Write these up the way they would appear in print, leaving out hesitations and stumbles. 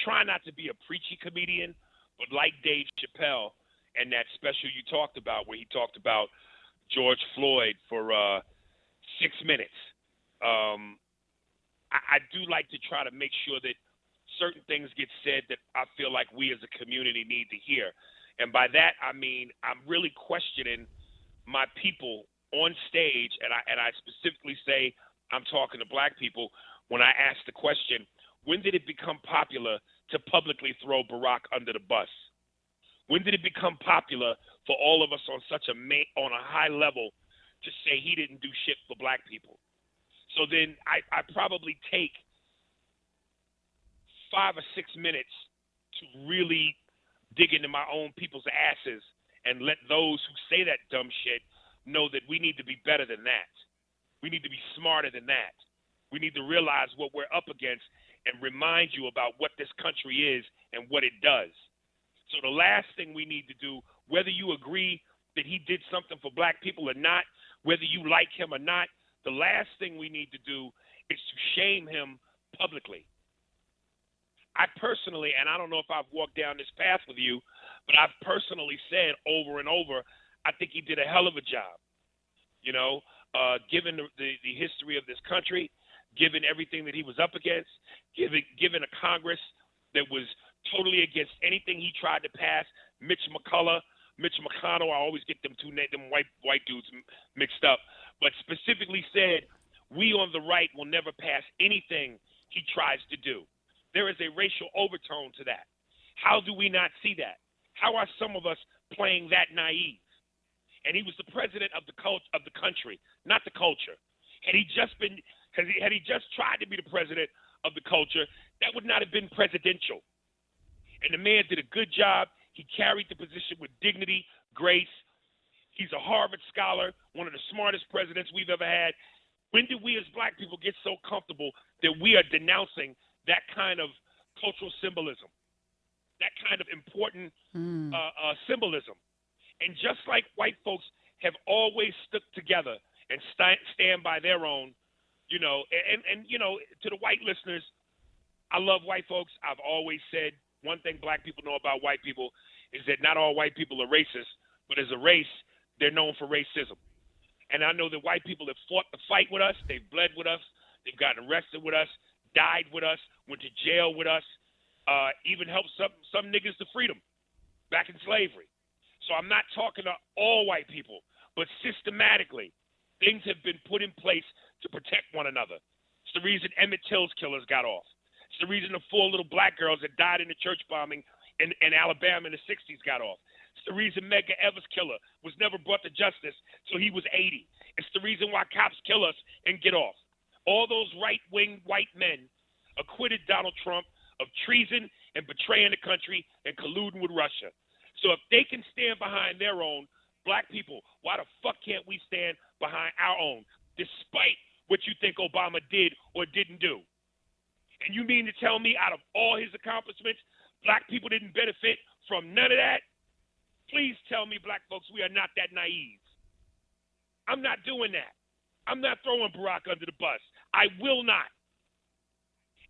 try not to be a preachy comedian, but like Dave Chappelle and that special you talked about where he talked about George Floyd for 6 minutes. I do like to try to make sure that certain things get said that I feel like we as a community need to hear. And by that, I mean I'm really questioning my people on stage, and I specifically say I'm talking to black people when I ask the question, when did it become popular to publicly throw Barack under the bus? When did it become popular for all of us on on a high level to say he didn't do shit for black people? So then I probably take 5 or 6 minutes to really dig into my own people's asses and let those who say that dumb shit know that we need to be better than that. We need to be smarter than that. We need to realize what we're up against and remind you about what this country is and what it does. So the last thing we need to do, whether you agree that he did something for black people or not, whether you like him or not, the last thing we need to do is to shame him publicly. I personally, and I don't know if I've walked down this path with you, but I've personally said over and over, I think he did a hell of a job. You know, given the history of this country, given everything that he was up against, given a Congress that was totally against anything he tried to pass, Mitch McConnell, I always get them white dudes mixed up, but specifically said, we on the right will never pass anything he tries to do. There is a racial overtone to that. How do we not see that? How are some of us playing that naive? And he was the president of the country, not the culture. Had he just tried to be the president of the culture, that would not have been presidential. And the man did a good job. He carried the position with dignity, grace. He's a Harvard scholar, one of the smartest presidents we've ever had. When did we as black people get so comfortable that we are denouncing that kind of cultural symbolism, that kind of important symbolism? And just like white folks have always stuck together and stand by their own, you know, and you know, to the white listeners, I love white folks. I've always said one thing black people know about white people is that not all white people are racist, but as a race, they're known for racism. And I know that white people have fought the fight with us. They've bled with us. They've gotten arrested with us, died with us, went to jail with us, even helped some niggas to freedom back in slavery. So I'm not talking to all white people, but systematically, things have been put in place to protect one another. It's the reason Emmett Till's killers got off. It's the reason the 4 little black girls that died in the church bombing in Alabama in the 60s got off. It's the reason Medgar Evers' killer was never brought to justice till he was 80. It's the reason why cops kill us and get off. All those right-wing white men acquitted Donald Trump of treason and betraying the country and colluding with Russia. So if they can stand behind their own, black people, why the fuck can't we stand behind our own, despite what you think Obama did or didn't do? And you mean to tell me out of all his accomplishments, black people didn't benefit from none of that? Please tell me, black folks, we are not that naive. I'm not doing that. I'm not throwing Barack under the bus. I will not.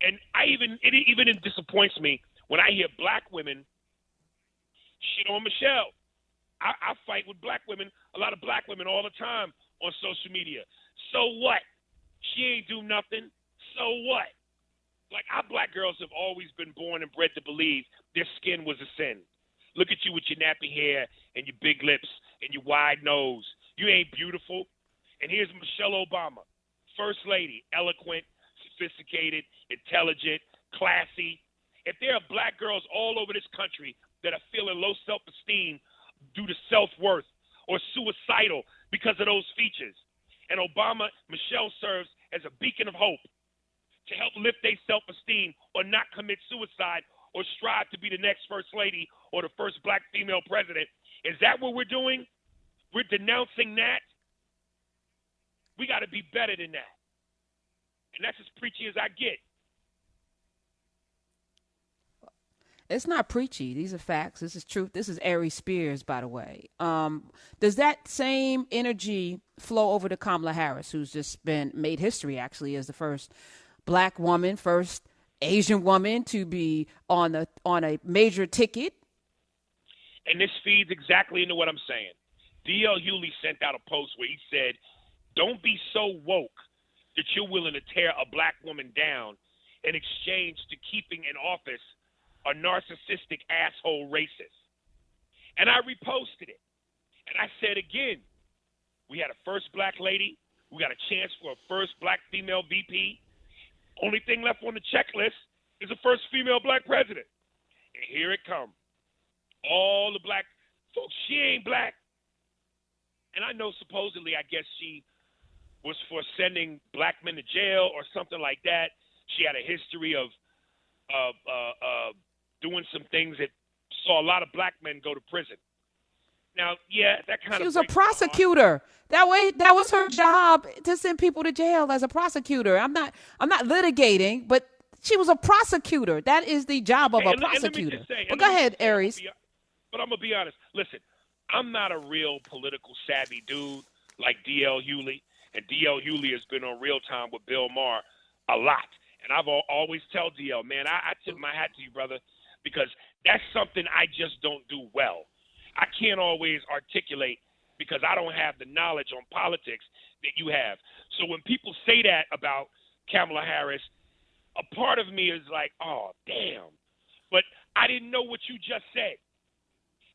And it even disappoints me when I hear black women shit on Michelle. I fight with black women, a lot of black women all the time on social media. So what? She ain't do nothing. So what? Like, our black girls have always been born and bred to believe their skin was a sin. Look at you with your nappy hair and your big lips and your wide nose. You ain't beautiful. And here's Michelle Obama, First Lady, eloquent, sophisticated, intelligent, classy. If there are black girls all over this country that are feeling low self-esteem due to self-worth or suicidal because of those features, and Michelle serves as a beacon of hope to help lift their self-esteem or not commit suicide or strive to be the next First Lady or the first black female president. Is that what we're doing? We're denouncing that? We got to be better than that. And that's as preachy as I get. It's not preachy. These are facts. This is truth. This is Aries Spears, by the way. Does that same energy flow over to Kamala Harris, who's just been made history, actually, as the first black woman, first Asian woman to be on a major ticket. And this feeds exactly into what I'm saying. D.L. Hewley sent out a post where he said, don't be so woke that you're willing to tear a black woman down in exchange to keeping in office a narcissistic asshole racist. And I reposted it. And I said again, we had a first black lady. We got a chance for a first black female VP. Only thing left on the checklist is a first female black president. And here it comes. All the black folks, she ain't black. And I know supposedly, I guess she was for sending black men to jail or something like that. She had a history of doing some things that saw a lot of black men go to prison. Now, yeah, that kind of. She was a prosecutor. That was her job, to send people to jail as a prosecutor. I'm not litigating, but she was a prosecutor. That is the job of a prosecutor. But go ahead, Aries. But I'm gonna be honest. Listen, I'm not a real political savvy dude like D.L. Hewley, and D.L. Hewley has been on Real Time with Bill Maher a lot. And I've always tell D.L., man, I tip my hat to you, brother, because that's something I just don't do well. I can't always articulate because I don't have the knowledge on politics that you have. So when people say that about Kamala Harris, a part of me is like, oh, damn. But I didn't know what you just said.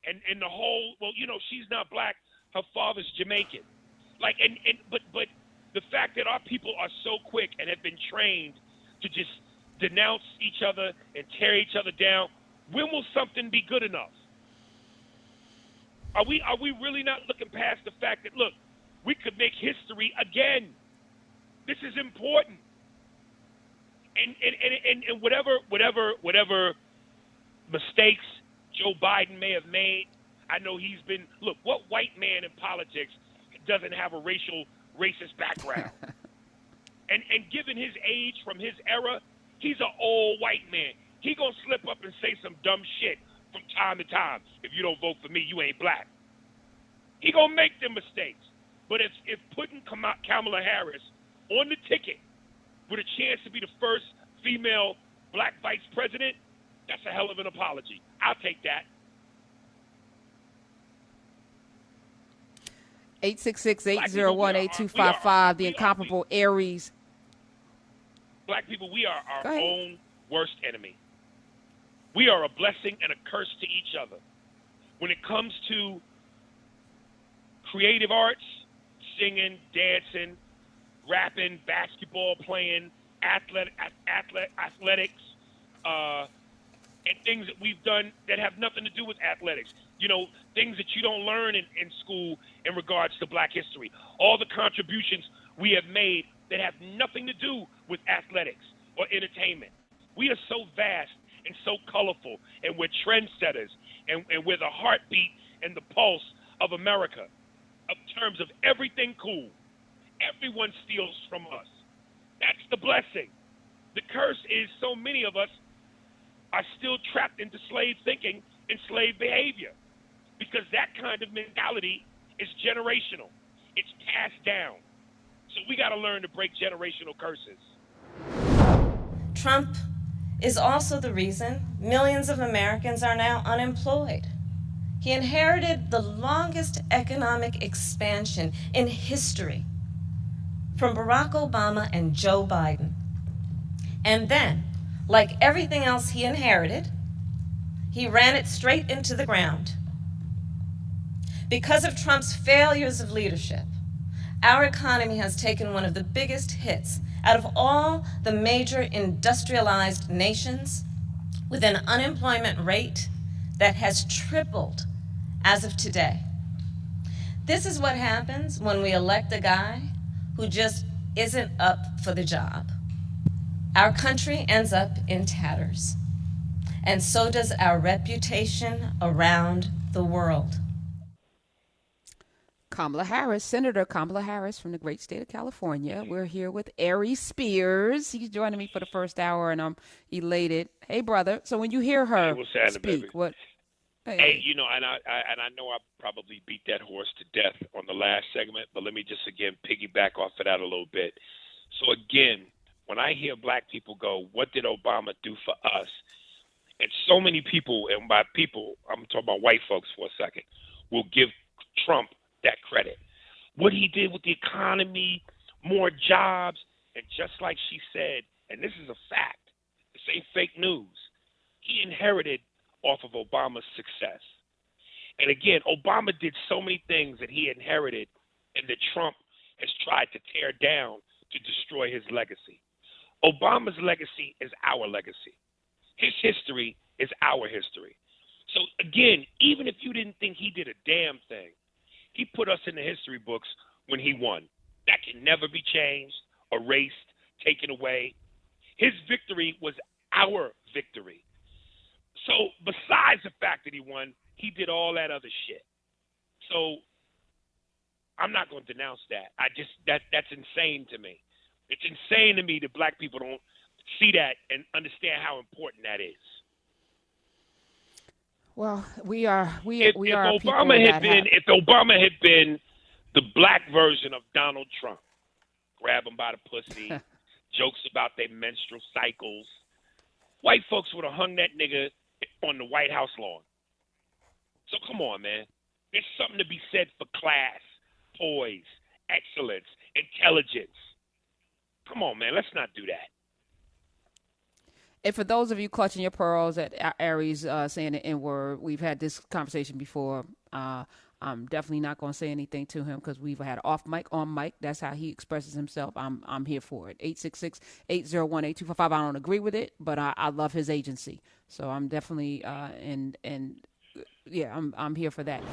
And the whole, well, she's not black. Her father's Jamaican. But the fact that our people are so quick and have been trained to just denounce each other and tear each other down, when will something be good enough? Are we really not looking past the fact that, look, we could make history again? This is important. And whatever mistakes Joe Biden may have made, I know he's been, look, what white man in politics doesn't have a racist background? and given his age from his era, he's an old white man. He gonna slip up and say some dumb shit from time to time. If you don't vote for me, you ain't black. He gonna make them mistakes. But if putting Kamala Harris on the ticket with a chance to be the first female black vice president, that's a hell of an apology. I'll take that. 866-801-8255, the incomparable Aries. Black people, we are our own worst enemy. We are a blessing and a curse to each other. When it comes to creative arts, singing, dancing, rapping, basketball playing, athletics, and things that we've done that have nothing to do with athletics. Things that you don't learn in school in regards to black history. All the contributions we have made that have nothing to do with athletics or entertainment. We are so vast and so colorful, and we're trendsetters, and we're the heartbeat and the pulse of America in terms of everything cool. Everyone steals from us. That's the blessing. The curse is so many of us are still trapped into slave thinking and slave behavior, because that kind of mentality is generational. It's passed down. So we got to learn to break generational curses. Trump is also the reason millions of Americans are now unemployed. He inherited the longest economic expansion in history from Barack Obama and Joe Biden. And then, like everything else he inherited, he ran it straight into the ground. Because of Trump's failures of leadership, our economy has taken one of the biggest hits out of all the major industrialized nations, with an unemployment rate that has tripled as of today. This is what happens when we elect a guy who just isn't up for the job. Our country ends up in tatters, and so does our reputation around the world. Kamala Harris, Senator Kamala Harris from the great state of California. We're here with Aries Spears. He's joining me for the first hour, and I'm elated. Hey, brother. So when you hear her speak, what? Hey, and I know I probably beat that horse to death on the last segment, but let me just again piggyback off of that a little bit. So again, when I hear black people go, what did Obama do for us? And so many people, and by people, I'm talking about white folks for a second, will give Trump that credit. What he did with the economy, more jobs, and just like she said, and this is a fact, this ain't fake news, he inherited off of Obama's success. And again, Obama did so many things that he inherited and that Trump has tried to tear down to destroy his legacy. Obama's legacy is our legacy. His history is our history. So again, even if you didn't think he did a damn thing, he put us in the history books when he won. That can never be changed, erased, taken away. His victory was our victory. So besides the fact that he won, he did all that other shit. So I'm not going to denounce that. That's insane to me. It's insane to me that black people don't see that and understand how important that is. Well, we are if Obama had been the black version of Donald Trump, grab him by the pussy, jokes about their menstrual cycles, white folks would have hung that nigga on the White House lawn. So come on, man. There's something to be said for class, poise, excellence, intelligence. Come on, man. Let's not do that. And for those of you clutching your pearls at Aries saying the N-word, we've had this conversation before. I'm definitely not going to say anything to him because we've had off mic, on mic. That's how he expresses himself. I'm here for it. 866-801-8255. I don't agree with it, but I love his agency. So I'm definitely I'm here for that.